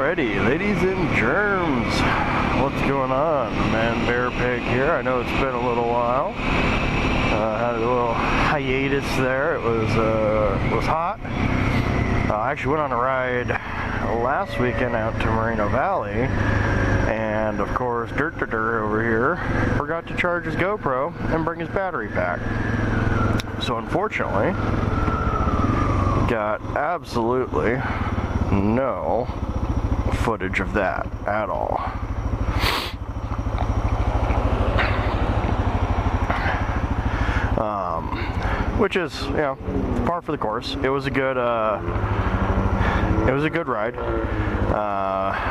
Alrighty, ladies and germs, what's going on? Man Bear Pig here. I know it's been a little while. Had a little hiatus there. It was hot. I actually went on a ride last weekend out to Moreno Valley, and of course, Dirt over here forgot to charge his GoPro and bring his battery pack. So unfortunately, got absolutely no footage of that at all. Which is, you know, par for the course. It was a good ride.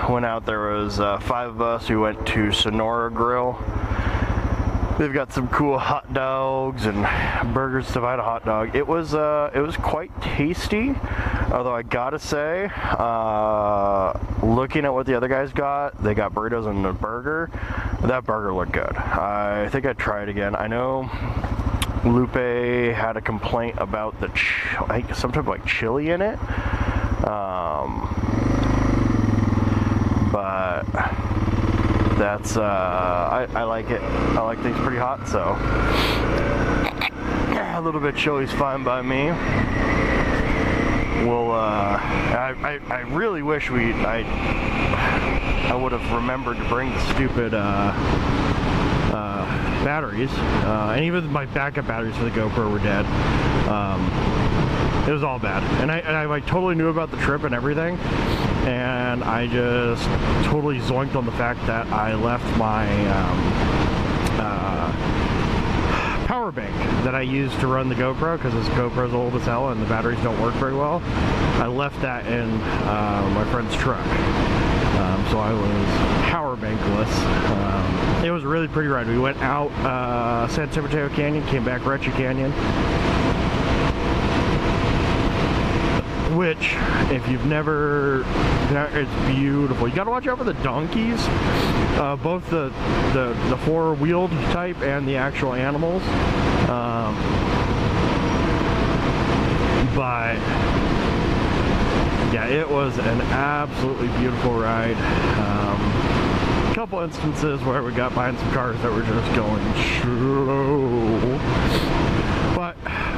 Went out, there was 5 of us who went to Sonora Grill. They've got some cool hot dogs and burgers stuff. I had a hot dog. It was quite tasty, although I gotta say, looking at what the other guys got, they got burritos and a burger. That burger looked good. I think I'd try it again. I know Lupe had a complaint about the some type of like chili in it, but that's I like it. I like things pretty hot, so a little bit chili's fine by me. We'll I really wish I would have remembered to bring the stupid batteries, and even my backup batteries for the GoPro were dead. It was all bad, and I like totally knew about the trip and everything, and I just totally zoinked on the fact that I left my power bank that I use to run the GoPro, because this GoPro's old as hell and the batteries don't work very well. I left that in my friend's truck, so I was power bankless. It was a really pretty ride. We went out San Mateo Canyon, came back Retchie Canyon, which, if you've never, it's beautiful. You gotta watch out for the donkeys, both the four-wheeled type and the actual animals. But yeah, it was an absolutely beautiful ride. A couple instances where we got behind some cars that were just going slow, but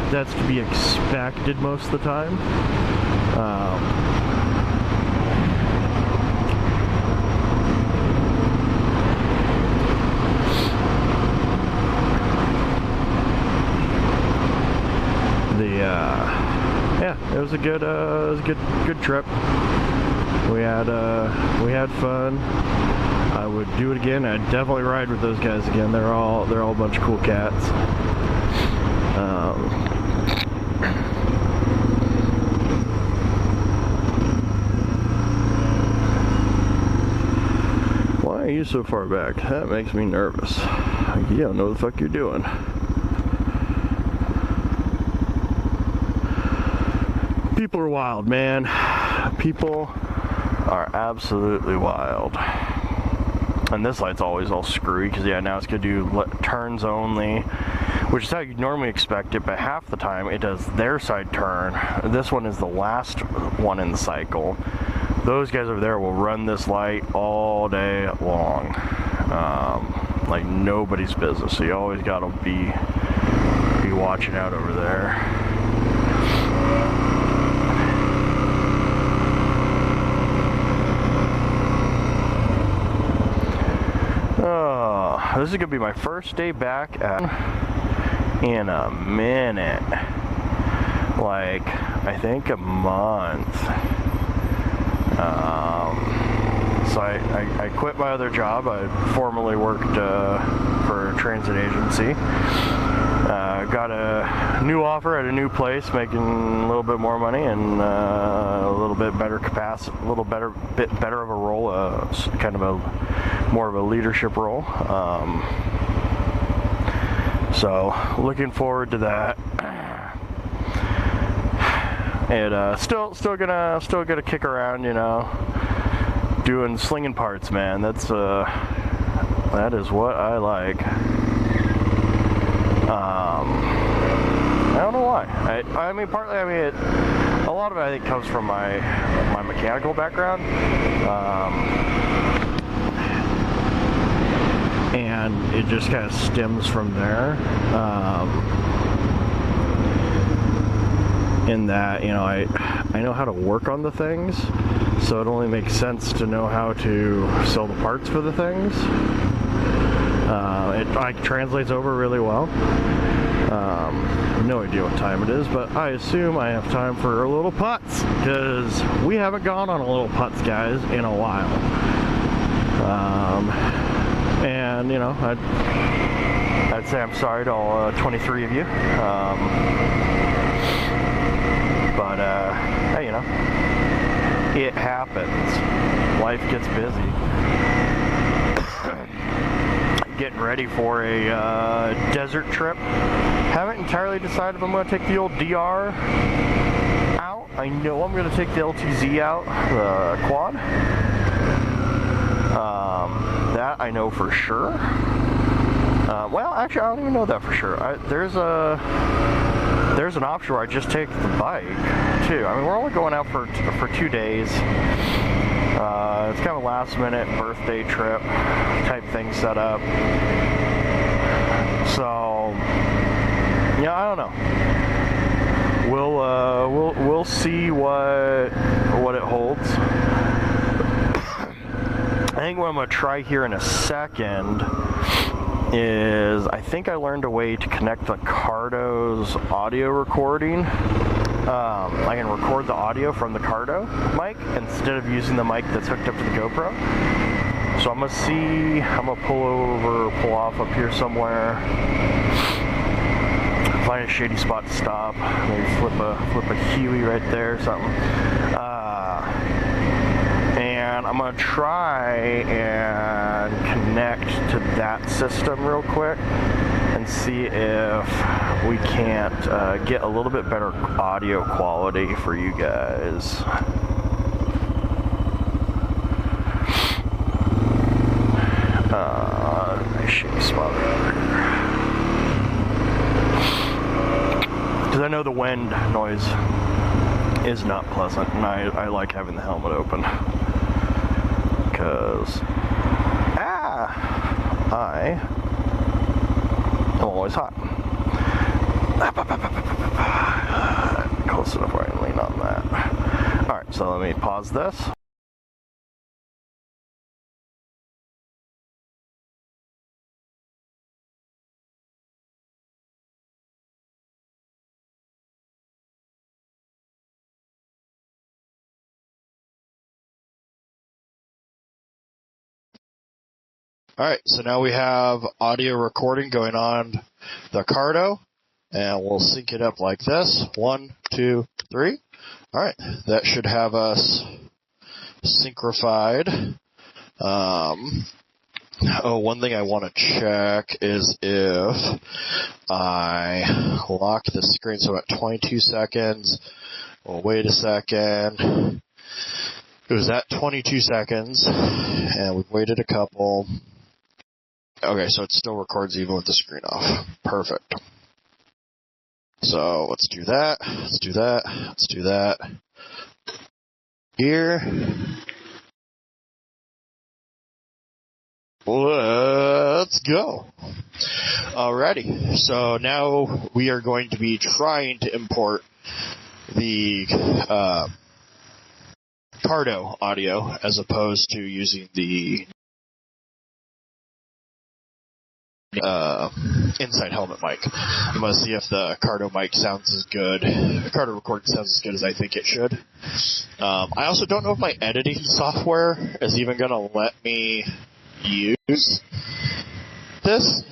that's to be expected most of the time. Yeah, it was a good trip. We had fun. I would do it again. I'd definitely ride with those guys again. They're all a bunch of cool cats. Why are you so far back? That makes me nervous. You don't know what the fuck you're doing. People are wild, man. People are absolutely wild. And this light's always all screwy, because yeah, now it's gonna do turns only, which is how you normally expect it, but half the time it does their side turn. This one is the last one in the cycle. Those guys over there will run this light all day long, like nobody's business. So you always gotta be watching out over there. Oh, this is gonna be my first day back in a minute. Like, I think a month. So I quit my other job. I formerly worked for a transit agency. Got a new offer at a new place, making a little bit more money and a little bit better capacity, a little bit better of a role, kind of a more of a leadership role. So looking forward to that. And still gonna kick around, you know, doing slinging parts, man. That is what I like. I don't know why. I mean, partly, I mean, a lot of it I think comes from my mechanical background, and it just kind of stems from there. In that, you know, I know how to work on the things, so it only makes sense to know how to sell the parts for the things. It like translates over really well. No idea what time it is, but I assume I have time for a little putts, because we haven't gone on a little putts, guys, in a while. And you know, I'd say I'm sorry to all 23 of you. But hey, you know, it happens. Life gets busy. Getting ready for a desert trip. Haven't entirely decided if I'm going to take the old DR out. I know I'm going to take the LTZ out, the quad. That I know for sure. Well, actually, I don't even know that for sure. There's an option where I just take the bike too. I mean, we're only going out for 2 days. It's kind of a last-minute birthday trip type thing set up. So, yeah, I don't know. We'll see what it holds. I think what I'm gonna try here in a second is, I think I learned a way to connect the Cardo's audio recording. I can record the audio from the Cardo mic instead of using the mic that's hooked up to the GoPro. So I'm gonna pull off up here somewhere, find a shady spot to stop, maybe flip a Huey right there or something. And I'm going to try and connect to that system real quick and see if we can't get a little bit better audio quality for you guys. Nice shady spot right here. Because I know the wind noise is not pleasant, and I like having the helmet open. Because I am always hot. Close enough where I can lean on that. Alright, so let me pause this. Alright, so now we have audio recording going on the Cardo, and we'll sync it up like this. 1, 2, 3. Alright, that should have us synchronified. One thing I want to check is if I lock the screen, so at 22 seconds, we'll wait a second. It was at 22 seconds, and we've waited a couple. Okay, so it still records even with the screen off. Perfect. So let's do that. Let's do that. Let's do that. Here. Let's go. Alrighty. So now we are going to be trying to import the Cardo audio as opposed to using the inside helmet mic. I'm going to see if the Cardo mic sounds as good, the Cardo recording sounds as good as I think it should. I also don't know if my editing software is even going to let me use this.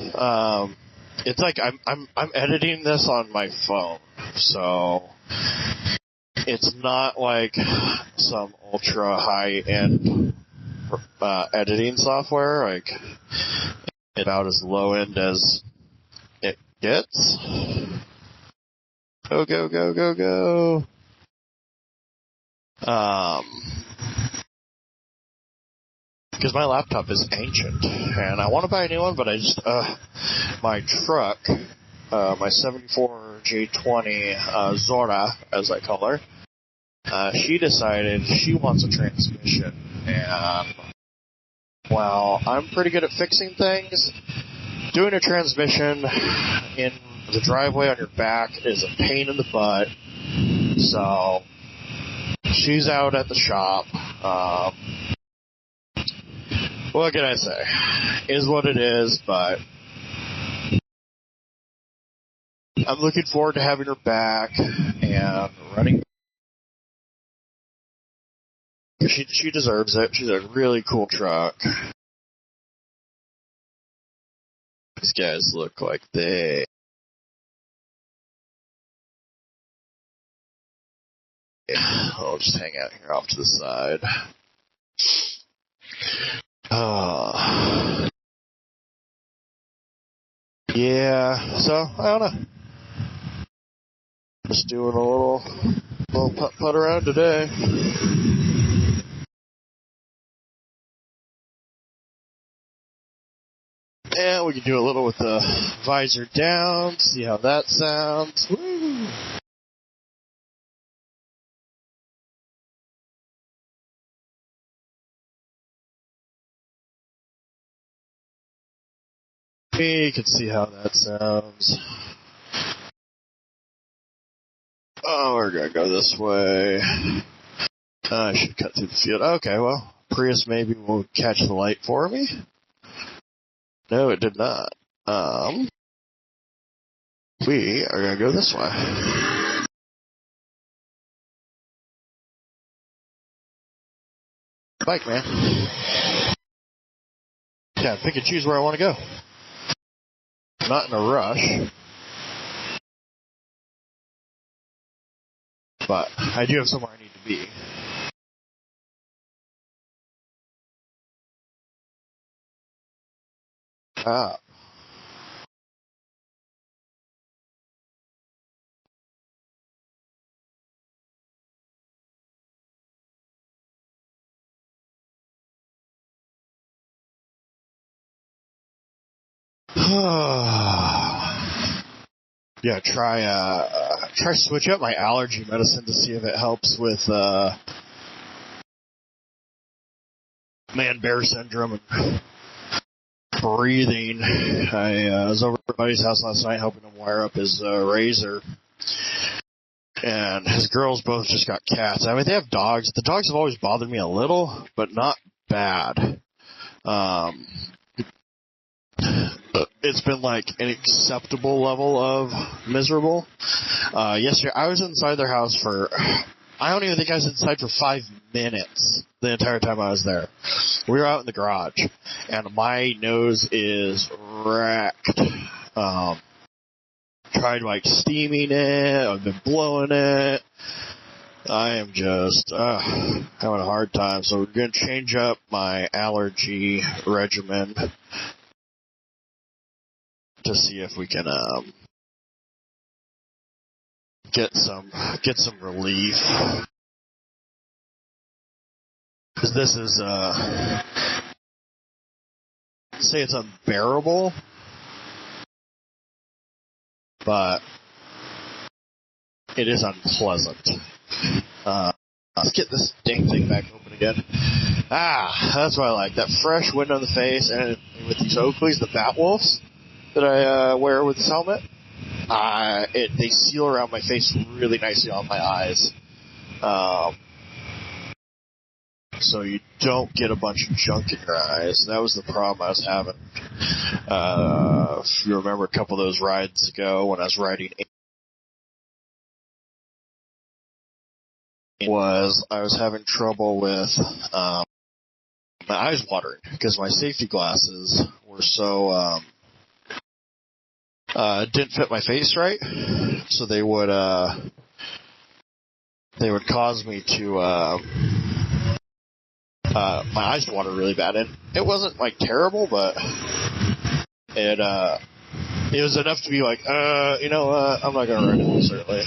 It's like I'm editing this on my phone, so it's not like some ultra high-end editing software. Like, about as low end as it gets. Go, go, go, go, go. Because my laptop is ancient, and I want to buy a new one, but I just, my truck, my 74 J20 Zora, as I call her, she decided she wants a transmission, and while I'm pretty good at fixing things, doing a transmission in the driveway on your back is a pain in the butt. So she's out at the shop. What can I say? Is what it is, but I'm looking forward to having her back and running. She deserves it. She's a really cool truck. These guys look like I'll just hang out here off to the side. Yeah, so, I don't know. Just doing a little putt around today. And we can do a little with the visor down, see how that sounds. Woo! You can see how that sounds. Oh, we're gonna go this way. I should cut through the field. Okay, well, Prius maybe will catch the light for me. No, it did not. We are gonna go this way. Bike, man. Yeah, pick and choose where I want to go. Not in a rush. But I do have somewhere I need to be. Yeah, try switch up my allergy medicine to see if it helps with man-bear syndrome and breathing. I was over at my buddy's house last night helping him wire up his razor, and his girls both just got cats. I mean, they have dogs. The dogs have always bothered me a little, but not bad. It's been like an acceptable level of miserable. Yesterday, I was inside their house I don't even think I was inside for 5 minutes the entire time I was there. We were out in the garage, and my nose is wrecked. Tried like steaming it, I've been blowing it. I am just having a hard time, so we're going to change up my allergy regimen to see if we can get some relief. Because this is say it's unbearable, but it is unpleasant. Let's get this dang thing back open again. That's what I like. That fresh wind on the face, and with these Oakleys, the Batwolves that I wear with this helmet, they seal around my face really nicely on my eyes. So you don't get a bunch of junk in your eyes. That was the problem I was having. If you remember a couple of those rides ago when I was riding, I was having trouble with my eyes watering because my safety glasses were so didn't fit my face right, so they would cause me to my eyes to water really bad. And it wasn't like terrible, but it was enough to be like, I'm not gonna ride it this early.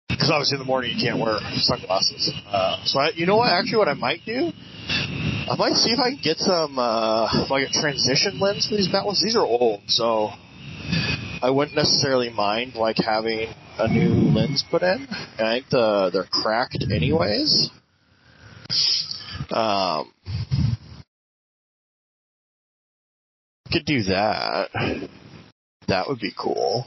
Because obviously in the morning you can't wear sunglasses. What I might do? I might see if I can get some, like a transition lens for these Batwolves. These are old, so I wouldn't necessarily mind like having a new lens put in. And I think they're cracked anyways. Could do that. That would be cool.